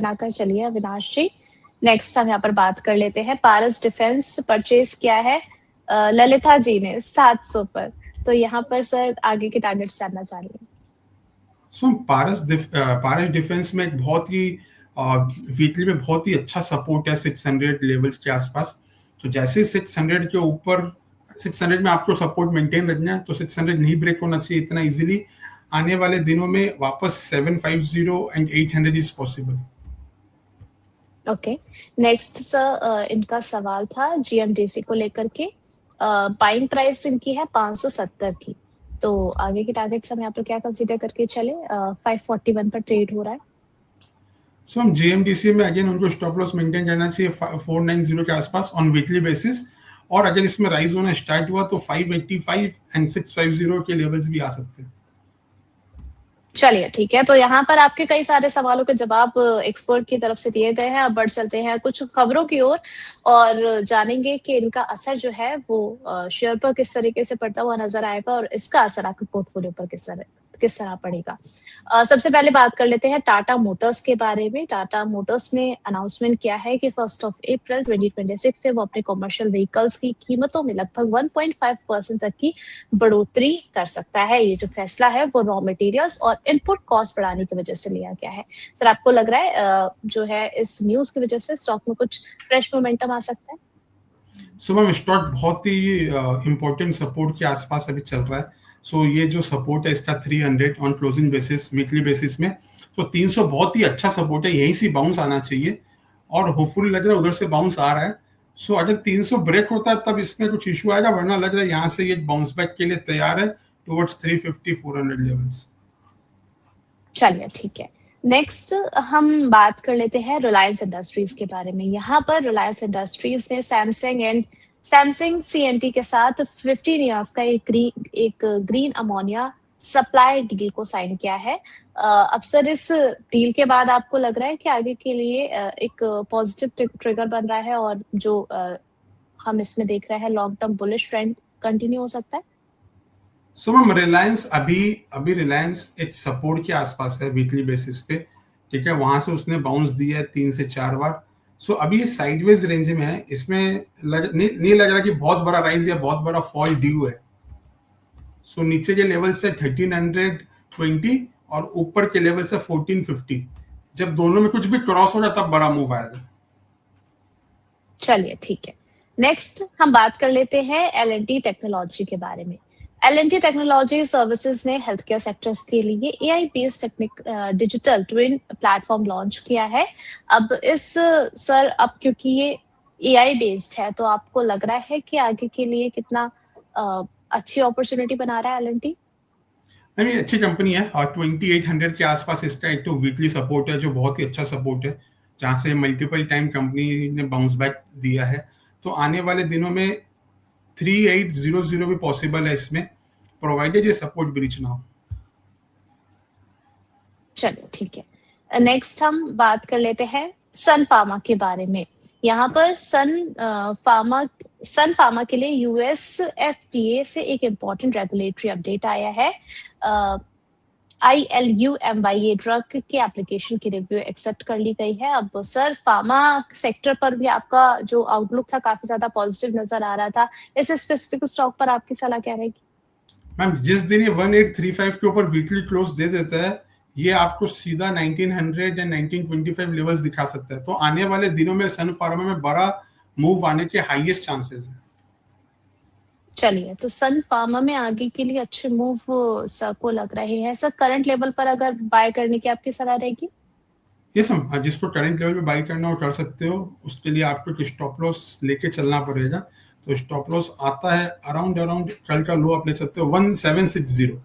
बनाकर चलिए अविनाश जी। नेक्स्ट हम यहाँ पर बात कर लेते हैं, पारस डिफेंस परचेज किया है ललिता जी ने 700 पर, तो यहाँ पर सर आगे के टारगेट्स जानना चाह रही हूँ। सो पारस डिफेंस में एक बहुत ही वीकली में बहुत ही अच्छा सपोर्ट है 600 लेवल्स के आसपास। तो जैसे 600 के ऊपर 600 में आपको सपोर्ट मेंटेन रखना है, तो 600 नहीं ब्रेक होना चाहिए इतना इजीली। आने वाले दिनों में वापस 750 and 800 is possible. Okay, next sir इनका सवाल था जीएमडीसी को लेकर के। बाइंग प्राइस इनकी है 570 की, तो आगे के टारगेट्स हम यहाँ पर क्या कंसीडर करके चले? 541 पर ट्रेड हो रहा है। सो हम जीएमडीसी में अगेन उनको स्टॉप लॉस मेंटेन करना चाहिए 490 के आसपास ऑन वीकली बेसिस, और अगर इसमें राइज होना स्टार्ट हुआ तो 585 एंड 650 के लेवल्स भी आ सकते हैं। चलिए ठीक है, तो यहाँ पर आपके कई सारे सवालों के जवाब एक्सपर्ट की तरफ से दिए गए हैं। अब बढ़ चलते हैं कुछ खबरों की ओर और जानेंगे कि इनका असर जो है वो शेयर पर किस तरीके से पड़ता हुआ नजर आएगा और इसका असर आपके पोर्टफोलियो पर किस तरह पड़ेगा। सबसे पहले बात कर लेते हैं टाटा मोटर्स के बारे में। टाटा मोटर्स ने अनाउंसमेंट किया है कि 1 अप्रैल 2026 से वो अपने कमर्शियल व्हीकल्स की कीमतों में लगभग 1.5% तक की बढ़ोतरी कर सकता है। ये जो फैसला है वो रॉ मटेरियल्स और इनपुट कॉस्ट बढ़ाने की वजह से लिया गया है। सर आपको लग रहा है जो है इस न्यूज की वजह से स्टॉक में कुछ फ्रेश मोमेंटम आ सकता है? सुबह स्टॉक बहुत ही इंपॉर्टेंट सपोर्ट के आसपास अभी चल रहा है। सो ये जो सपोर्ट है इसका 300 on closing basis weekly basis में, तो 300 बहुत ही अच्छा सपोर्ट है, यहीं से बाउंस आना चाहिए और होपफुली लग रहा है उधर से बाउंस आ रहा है। सो अगर 300 ब्रेक होता है तब इसमें कुछ इशू आएगा, वरना लग रहा है यहाँ से ये बाउंस बैक के लिए तैयार है टुवर्ड्स 350-400 लेवल्स। चलिए ठीक है, नेक्स्ट हम बात कर लेते हैं रिलायंस इंडस्ट्रीज के बारे में। यहाँ पर रिलायंस इंडस्ट्रीज ने सैमसंग सीएनटी के साथ 15 इयर्स का एक ग्रीन अमोनिया सप्लाई डील को साइन किया है। अब सर इस डील के बाद आपको लग रहा है कि आगे के लिए एक पॉजिटिव ट्रिगर बन रहा है और जो हम इसमें देख रहे हैं long term bullish trend continue हो सकता है? सो मैम रिलायंस अभी रिलायंस एक सपोर्ट के आसपास है वीकली बेसिस पे, ठीक है। वहां से उसने बाउंस दिया है 3 से 4 बार। सो अभी ये साइडवेज रेंज में है, इसमें नहीं लग रहा कि बहुत बड़ा राइज या बहुत बड़ा फॉल ड्यू है। सो नीचे के लेवल से 1320 और ऊपर के लेवल से 1450, जब दोनों में कुछ भी क्रॉस होगा तब बड़ा मूव आएगा। चलिए ठीक है, नेक्स्ट हम बात कर लेते हैं एल&टी टेक्नोलॉजी के बारे में। एल&टी टेक्नोलॉजी सर्विसेज ने हेल्थ केयर सेक्टर्स के लिए AI based digital twin platform launch किया है। अब सर क्योंकि ये एआई बेस्ड है, तो आपको लग रहा है कि आगे के लिए कितना अच्छी अपॉर्चुनिटी बना रहा है एल&टी? नहीं, अच्छी कंपनी है और 2800 के आसपास इसका एक तो वीकली सपोर्ट है जो बहुत ही अच्छा सपोर्ट है, जहां से मल्टीपल टाइम कंपनी ने बाउंस बैक दिया है। तो आने वाले दिनों में 3800 भी पॉसिबल है इसमें, प्रोवाइडेड ये सपोर्ट ब्रीच ना हो। चलिए ठीक है, नेक्स्ट हम बात कर लेते हैं सन फार्मा के बारे में। यहाँ पर सन फार्मा के लिए यूएस एफडीए से एक इम्पोर्टेंट रेगुलेटरी अपडेट आया है। ILUMYA ड्रग के एप्लीकेशन की रिव्यू एक्सेप्ट कर ली गई है। अब सर फार्मा सेक्टर पर भी आपका जो आउटलुक था काफी ज्यादा पॉजिटिव नजर आ रहा था, इस स्पेसिफिक स्टॉक पर आपकी सलाह क्या रहेगी? मैम जिस दिन ये 1835 के ऊपर वीकली क्लोज दे देता है, ये आपको सीधा 1900 या 1925 लेवल्स दिखा सकता है। तो आने वाले दिनों में सन फार्मा में बड़ा मूव आने के हाईएस्ट चांसेस हैं। चलिए, तो सन फार्मा में आगे के लिए अच्छे मूव सर को लग रहे हैं। सर करंट लेवल पर अगर बाय करने की आपकी सलाह रहेगी? यस मैम, जिसको करंट लेवल पे बाई करना हो कर सकते हो। उसके लिए आपको एक स्टॉप लॉस लेके चलना पड़ेगा। तो स्टॉप लॉस आता है अराउंड कल का लो आप ले सकते हो 1760।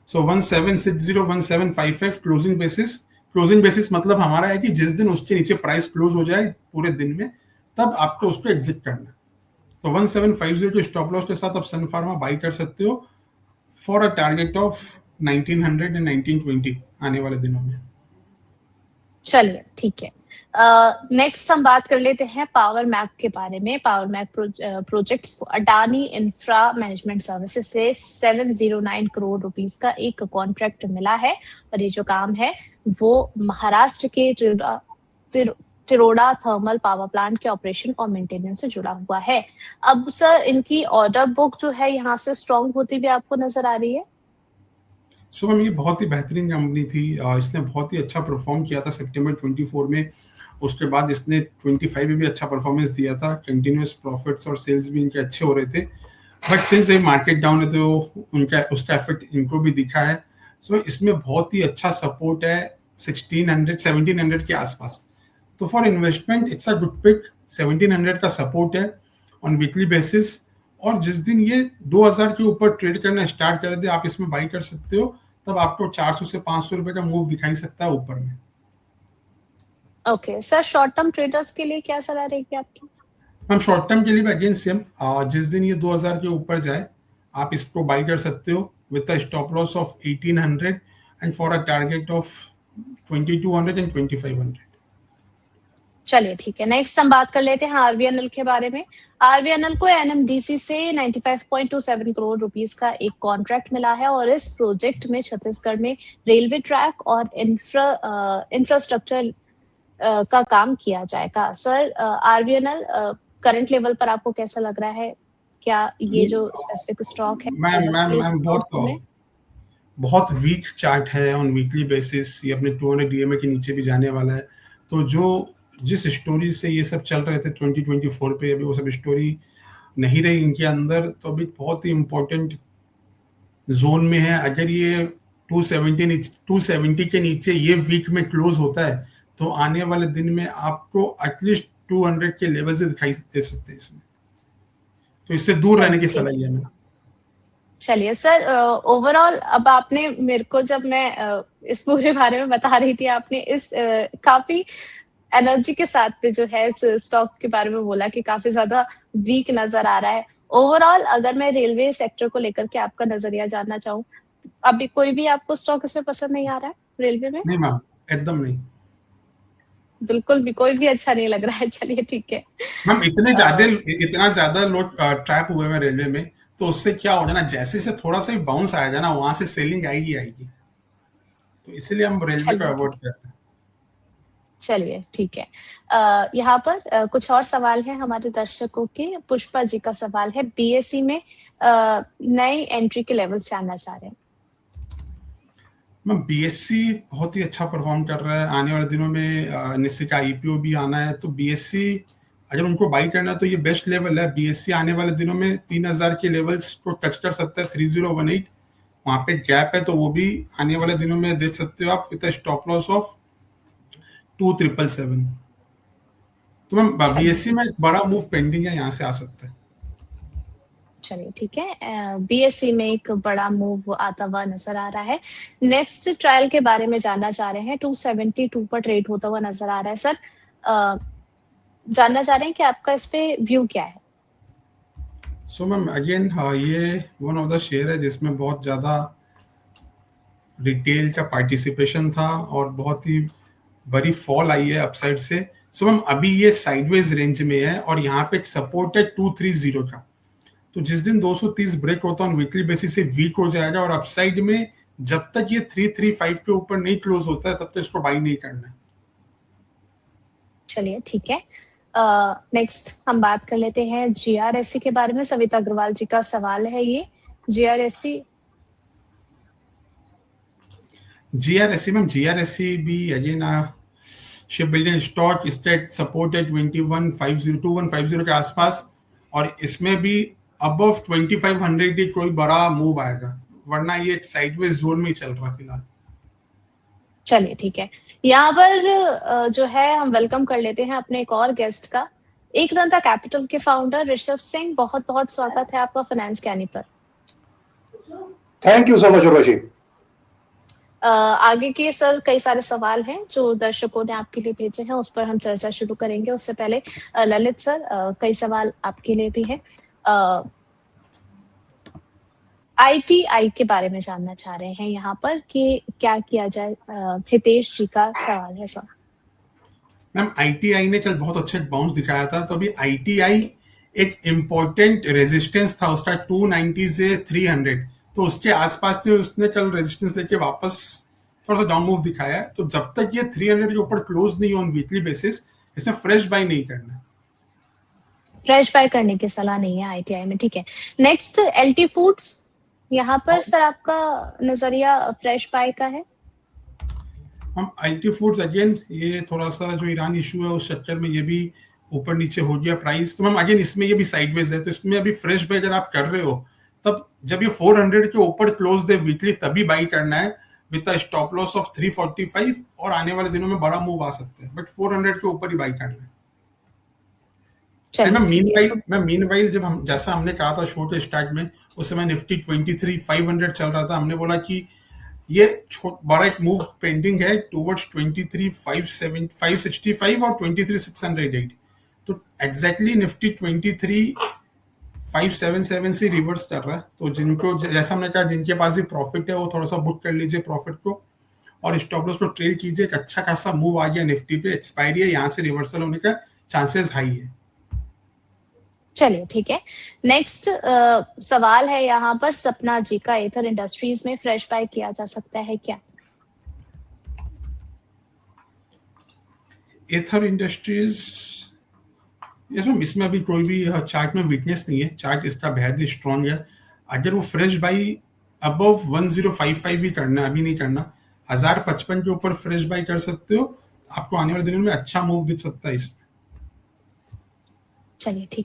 सो 1760 1755 क्लोजिंग बेसिस मतलब हमारा है कि जिस दिन उसके नीचे प्राइस क्लोज हो जाए पूरे दिन में, तब आपको उसको एग्जिट करना है। तो 1750 के स्टॉप लॉस के साथ आप सन फार्मा बाई कर सकते हो for a target of 1900 and 1920 आने वाले दिनों में। चलिए ठीक है, नेक्स्ट हम बात कर लेते हैं पावर मैक के बारे में। Power Mac Projects Adani Infra Management Services से 709 करोड़ रुपीस का एक कॉन्ट्रैक्ट मिला है और ये जो काम है वो महाराष्ट्र के तिरोड़ा थर्मल पावर प्लांट के ऑपरेशन और मेंटेनेंस से जुड़ा हुआ है। अब सर इनकी ऑर्डर बुक जो है यहाँ से स्ट्रॉन्ग होती भी आपको नजर आ रही है? शुभम, ये बहुत ही बेहतरीन कंपनी थी। इसने बहुत ही अच्छा परफॉर्म किया था सितंबर 24 में। उसके बाद इसने 25 में भी अच्छा परफॉर्मेंस दिया था। कंटिन्यूअस प्रॉफिट्स और सेल्स भी इनके अच्छे हो रहे थे, बट सिंस ये मार्केट डाउन है तो उसका इफेक्ट इनको भी दिखा है। सो इसमें बहुत ही अच्छा सपोर्ट है 1600-1700 के आसपास। तो for investment it's a good pick. 1700 का सपोर्ट है ऑन वीकली बेसिस, और जिस दिन ये 2000 के ऊपर ट्रेड करना स्टार्ट कर दे आप इसमें बाई कर सकते हो। तब आपको 400 से 500 रुपए का मूव दिखाई सकता है ऊपर में। Okay sir, short term traders के लिए क्या सलाह रहेगी आपकी? मैम, शॉर्ट टर्म के लिए भी अगेन सेम, जिस दिन ये 2000 के ऊपर जाए आप इसको बाई कर सकते हो with a stop loss of 1800 and for a target of 2200 and 2500। चलिए ठीक है, नेक्स्ट हम बात कर लेते हैं आरवीएनएल के बारे में। आरवीएनएल को एनएमडीसी से 95.27 करोड़ रुपीस का एक कॉन्ट्रैक्ट मिला है और इस प्रोजेक्ट में छत्तीसगढ़ में रेलवे ट्रैक और इंफ्रास्ट्रक्चर का काम किया जाएगा। सर आरवीएनएल करंट लेवल पर आपको कैसा लग रहा है? क्या ये जो स्पेसिफिक स्टॉक है मैम बहुत वीक चार्ट है ऑन वीकली बेसिस। ये अपने 200 डीएमए के नीचे भी जाने वाला है। तो जिस स्टोरी से ये सब चल रहे थे 2024 पे, अभी वो सब स्टोरी नहीं रही इनके अंदर। तो अभी बहुत ही इम्पोर्टेंट जोन में है। अगर ये 270 के नीचे ये वीक में क्लोज होता है तो आने वाले दिन में आपको एटलीस्ट 200 के लेवल से दिखाई दे सकते हैं इसमें। तो इससे दूर रहने की सलाह है मेरा। चलिए सर, ओवरऑल अब आपने मेरे को, जब मैं इस पूरे बारे में बता रही थी, आपने इस काफी एनर्जी के साथ पे जो है इस स्टॉक के बारे में बोला कि काफी ज्यादा वीक नजर आ रहा है। ओवरऑल अगर मैं रेलवे सेक्टर को लेकर के आपका नजरिया जानना चाहूँ, अभी कोई भी आपको स्टॉक इसमें पसंद नहीं आ रहा है रेलवे में? नहीं मैम, एकदम नहीं। बिल्कुल भी कोई भी अच्छा नहीं लग रहा है। चलिए ठीक है मैम, इतना ज्यादा लोग ट्रैप हुए हैं रेलवे में, तो उससे क्या हो जाना, जैसे से थोड़ा सा बाउंस आया जाना वहां से सेलिंग आएगी। तो इसीलिए हम रेलवे को अवॉइड करते हैं। चलिए ठीक है। यहाँ पर कुछ और सवाल है हमारे दर्शकों के। पुष्पा जी का सवाल है, बीएसई में नई एंट्री के लेवल जानना चाह रहे हैं। मैम, बीएससी बहुत ही अच्छा परफॉर्म कर रहा है। आने वाले दिनों में निश्चित का आईपीओ भी आना है, तो बीएससी अगर उनको बाई करना है तो ये बेस्ट लेवल है। बीएससी आने वाले दिनों में 3000 के लेवल्स को टच कर सकता है, 3018 वहां पे गैप है, तो वो भी आने वाले दिनों में देख सकते हो आप विद स्टॉप लॉस ऑफ 2777। तो मैम बीएससी में एक बड़ा मूव पेंडिंग है, यहाँ से आ सकता है। चलिए ठीक है, बीएससी में एक बड़ा मूव आता हुआ नजर आ रहा है। नेक्स्ट ट्रायल के बारे में जानना चाह रहे हैं। 272 पर ट्रेड होता हुआ नजर आ रहा है। सर जानना चाह रहे हैं कि आपका इस पे व्यू क्या है? सो मैम अगेन ये वन ऑफ द शेयर है जिसमें बहुत ज्यादा रिटेल का पार्टिसिपेशन था और बहुत ही बड़ी फॉल आई है अपसाइड से। सो मैम अभी ये साइडवेज रेंज में है और यहाँ पे एक सपोर्ट है 230 का। तो जिस दिन 230 ब्रेक होता है वीकली बेसिस से वीक हो जाएगा, और अपसाइड में जब तक ये 335 के ऊपर नहीं क्लोज होता है तब तक इसको बाई नहीं करना है। चलिए ठीक है, नेक्स्ट हम बात कर लेते हैं जीआरएससी के बारे में। सविता अग्रवाल जी का सवाल है ये, जीआरएससी मैम जीआरएससी भी again ship building stock state support है 2150 के आसपास, और इसमें भी अबव 2500 की कोई बड़ा मूव आएगा, वरना ये एक साइडवेज जोन में ही चल रहा फिलहाल। चलिए ठीक है, यहाँ पर जो है हम वेलकम कर लेते हैं अपने एक और गेस्ट का, एक दंता कैपिटल के फाउंडर ऋषभ सिंह। बहुत बहुत स्वागत है आपका फाइनेंस कैनी पर। Thank you so much Urvashi. आगे के सर कई सारे सवाल हैं जो दर्शकों ने आपके लिए भेजे हैं, उस पर हम चर्चा शुरू करेंगे। उससे पहले ललित सर, कई सवाल आपके लिए भी हैं। आईटीआई के बारे में जानना चाह रहे हैं यहाँ पर कि क्या किया जाए। हितेश जी का सवाल है सर। मैम आईटीआई ने कल बहुत अच्छा बाउंस दिखाया था, तो अभी आईटीआई एक इम्पोर्टेंट रेजिस्टेंस था उसका 290 से 300, तो उसके आसपास से उसने कल रेजिस्टेंस लेके वापस थोड़ा सा डाउन मूव दिखाया है, तो जब तक ये 300 के ऊपर क्लोज नहीं ऑन वीकली बेसिस, इसमें फ्रेश बाय नहीं करना है। फ्रेश बाय करने की सलाह नहीं है आईटीआई में, ठीक है। नेक्स्ट एलटी फूड्स, यहाँ पर सर आपका नजरिया फ्रेश बाय का है? हम एलटी फूड्स अगेन, ये थोड़ा सा जो ईरान इशू है उस चक्कर में ये भी ऊपर नीचे हो गया प्राइस, तो मैम अगेन इसमें ये भी साइडवेज है, तो इसमें अभी फ्रेश बाय अगर आप कर रहे हो तब जब ये 400 के ऊपर क्लोज दे वीकली तभी बाई करना है with a stop loss of 345, और आने वाले दिनों में बड़ा मूव आ सकता है, बट 400 के ऊपर ही बाई करना है। मीनवाइल जब हम, जैसा हमने कहा था शो के स्टार्ट में, उस समय निफ्टी 23,500 चल रहा था, हमने बोला कि ये बड़ा एक मूव पेंडिंग है टुवर्ड्स 23,565 और 23,608, तो एग्जैक्टली निफ्टी 23,577 से रिवर्स कर रहा है, तो जिनको, जैसा हमने कहा, जिनके पास भी प्रॉफिट है वो थोड़ा सा बुक कर लीजिए प्रॉफिट को, और स्टॉप लॉस को ट्रेल कीजिए। एक अच्छा खासा मूव आ गया निफ्टी पे, एक्सपायरी है, यहाँ से रिवर्सल होने का चांसेस हाई है। चलिए ठीक है। नेक्स्ट सवाल है यहाँ पर सपना जी का, एथर इंडस्ट्रीज में फ्रेश बाय किया जा सकता है क्या? एथर इंडस्ट्रीज, इसमें अभी कोई भी चार्ट में वीकनेस नहीं है, चार्ट इसका बेहद स्ट्रॉन्ग है। अगर वो फ्रेश बाई अबव 1055 ही करना है, अभी नहीं करना, 1055 के ऊपर फ्रेश बाई कर सकते हो, आपको आने वाले दिनों में अच्छा मूव दिख सकता है इसमें। चलिए ठीक